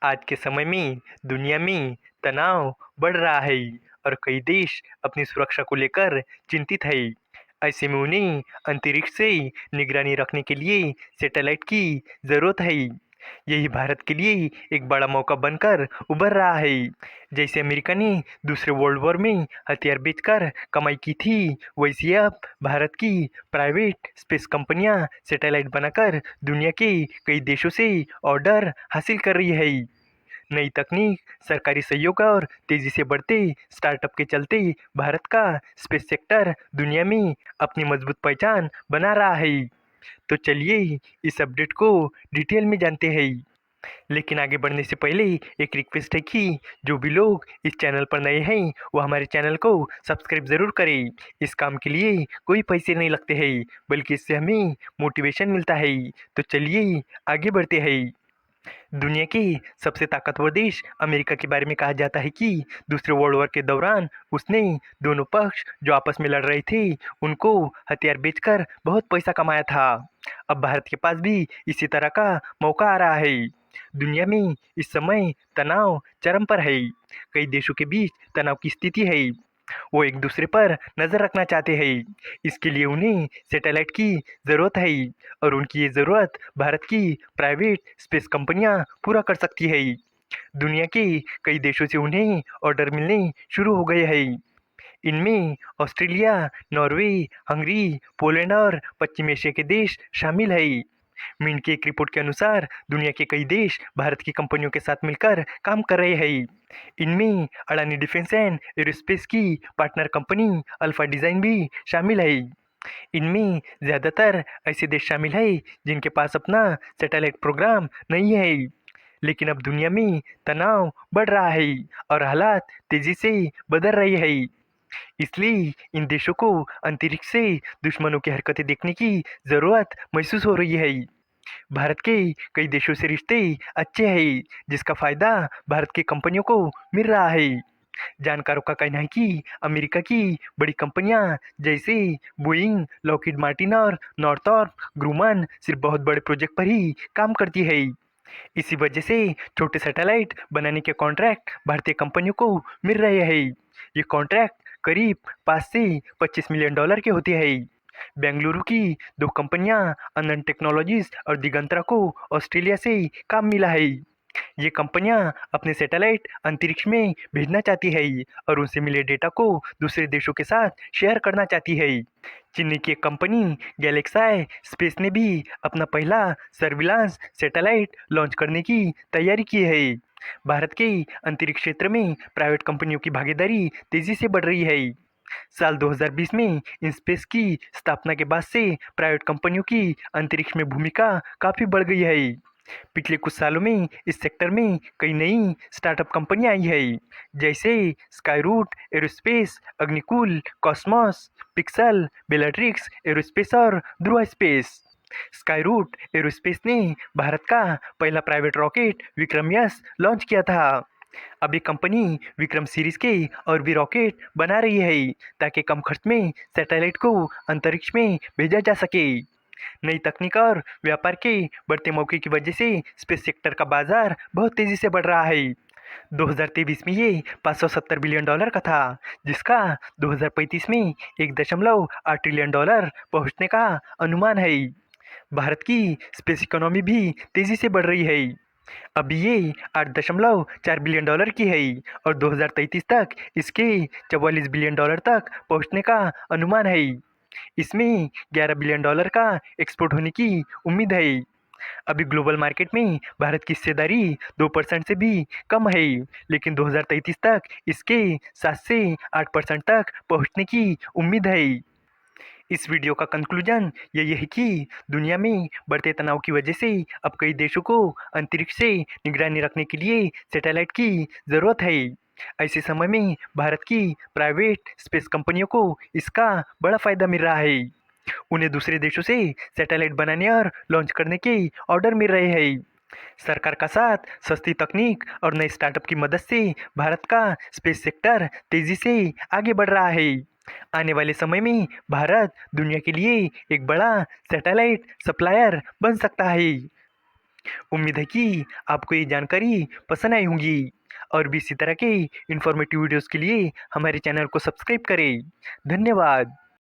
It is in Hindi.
आज के समय में दुनिया में तनाव बढ़ रहा है और कई देश अपनी सुरक्षा को लेकर चिंतित है। ऐसे में उन्हें अंतरिक्ष से निगरानी रखने के लिए सैटेलाइट की जरूरत है। यही भारत के लिए एक बड़ा मौका बनकर उभर रहा है। जैसे अमेरिका ने दूसरे वर्ल्ड वॉर में हथियार बेचकर कमाई की थी, वैसे अब भारत की प्राइवेट स्पेस कंपनियां सैटेलाइट बनाकर दुनिया के कई देशों से ऑर्डर हासिल कर रही है। नई तकनीक, सरकारी सहयोग और तेजी से बढ़ते स्टार्टअप के चलते भारत का स्पेस सेक्टर दुनिया में अपनी मजबूत पहचान बना रहा है। तो चलिए इस अपडेट को डिटेल में जानते हैं। लेकिन आगे बढ़ने से पहले एक रिक्वेस्ट है कि जो भी लोग इस चैनल पर नए हैं वो हमारे चैनल को सब्सक्राइब ज़रूर करें। इस काम के लिए कोई पैसे नहीं लगते हैं, बल्कि इससे हमें मोटिवेशन मिलता है। तो चलिए आगे बढ़ते हैं। दुनिया के सबसे ताकतवर देश अमेरिका के बारे में कहा जाता है कि दूसरे वर्ल्ड वॉर के दौरान उसने दोनों पक्ष जो आपस में लड़ रहे थे उनको हथियार बेचकर बहुत पैसा कमाया था। अब भारत के पास भी इसी तरह का मौका आ रहा है। दुनिया में इस समय तनाव चरम पर है। कई देशों के बीच तनाव की स्थिति है। वो एक दूसरे पर नज़र रखना चाहते हैं। इसके लिए उन्हें सैटेलाइट की ज़रूरत है और उनकी ये ज़रूरत भारत की प्राइवेट स्पेस कंपनियां पूरा कर सकती है। दुनिया के कई देशों से उन्हें ऑर्डर मिलने शुरू हो गए हैं। इनमें ऑस्ट्रेलिया, नॉर्वे, हंगरी, पोलैंड और पश्चिम एशिया के देश शामिल हैं। मिंट की एक रिपोर्ट के अनुसार दुनिया के कई देश भारत की कंपनियों के साथ मिलकर काम कर रहे हैं। इनमें अडानी डिफेंस एंड एरोस्पेस की पार्टनर कंपनी अल्फा डिज़ाइन भी शामिल है। इनमें ज़्यादातर ऐसे देश शामिल हैं जिनके पास अपना सैटेलाइट प्रोग्राम नहीं है। लेकिन अब दुनिया में तनाव बढ़ रहा है और हालात तेजी से बदल रहे हैं। इसलिए इन देशों को अंतरिक्ष से दुश्मनों की हरकतें देखने की जरूरत महसूस हो रही है। भारत के कई देशों से रिश्ते अच्छे हैं, जिसका फायदा भारत की कंपनियों को मिल रहा है। जानकारों का कहना है कि अमेरिका की बड़ी कंपनियां जैसे बोइंग, लॉकहीड मार्टिन और नॉर्थरॉप ग्रूमन सिर्फ बहुत बड़े प्रोजेक्ट पर ही काम करती है। इसी वजह से छोटे सैटेलाइट बनाने के कॉन्ट्रैक्ट भारतीय कंपनियों को मिल रहे हैं। ये कॉन्ट्रैक्ट करीब 5 से 25 मिलियन डॉलर के होते हैं। बेंगलुरु की दो कंपनियां अनंत टेक्नोलॉजीज और दिगंतरा को ऑस्ट्रेलिया से काम मिला है। ये कंपनियां अपने सैटेलाइट अंतरिक्ष में भेजना चाहती है और उनसे मिले डेटा को दूसरे देशों के साथ शेयर करना चाहती है। चीन की एक कंपनी गैलेक्साई स्पेस ने भी अपना पहला सर्विलांस सैटेलाइट लॉन्च करने की तैयारी की है। भारत के अंतरिक्ष क्षेत्र में प्राइवेट कंपनियों की भागीदारी तेजी से बढ़ रही है। साल 2020 में इंस्पेस की स्थापना के बाद से प्राइवेट कंपनियों की अंतरिक्ष में भूमिका काफ़ी बढ़ गई है। पिछले कुछ सालों में इस सेक्टर में कई नई स्टार्टअप कंपनियां आई है, जैसे Skyroot aerospace, Agnikul, Cosmos, pixel, Bellatrix aerospace और ध्रुव स्पेस। स्काईरूट एरोस्पेस ने भारत का पहला private rocket Vikram yes launch किया था। अब ये कंपनी विक्रम सीरीज के और भी रॉकेट बना रही है ताकि कम खर्च में सैटेलाइट को अंतरिक्ष में भेजा जा सके। नई तकनीक और व्यापार के बढ़ते मौके की वजह से स्पेस सेक्टर का बाजार बहुत तेजी से बढ़ रहा है। 2023 में ये 570 बिलियन डॉलर का था, जिसका 2035 में 1.8 ट्रिलियन डॉलर पहुंचने का अनुमान है। भारत की स्पेस इकोनॉमी भी तेजी से बढ़ रही है। अभी ये 8.4 बिलियन डॉलर की है और 2033 तक इसके 44 बिलियन डॉलर तक पहुंचने का अनुमान है। इसमें 11 बिलियन डॉलर का एक्सपोर्ट होने की उम्मीद है। अभी ग्लोबल मार्केट में भारत की हिस्सेदारी 2% से भी कम है, लेकिन 2033 तक इसके 7 से 8% तक पहुंचने की उम्मीद है। इस वीडियो का कंक्लूजन यही है कि दुनिया में बढ़ते तनाव की वजह से अब कई देशों को अंतरिक्ष से निगरानी रखने के लिए सैटेलाइट की ज़रूरत है। ऐसे समय में भारत की प्राइवेट स्पेस कंपनियों को इसका बड़ा फायदा मिल रहा है। उन्हें दूसरे देशों से सैटेलाइट बनाने और लॉन्च करने के ऑर्डर मिल रहे हैं। सरकार का साथ, सस्ती तकनीक और नए स्टार्टअप की मदद से भारत का स्पेस सेक्टर तेजी से आगे बढ़ रहा है। आने वाले समय में भारत दुनिया के लिए एक बड़ा सैटेलाइट सप्लायर बन सकता है। उम्मीद है कि आपको ये जानकारी पसंद आई होंगी और भी इसी तरह के इन्फॉर्मेटिव वीडियोस के लिए हमारे चैनल को सब्सक्राइब करें। धन्यवाद।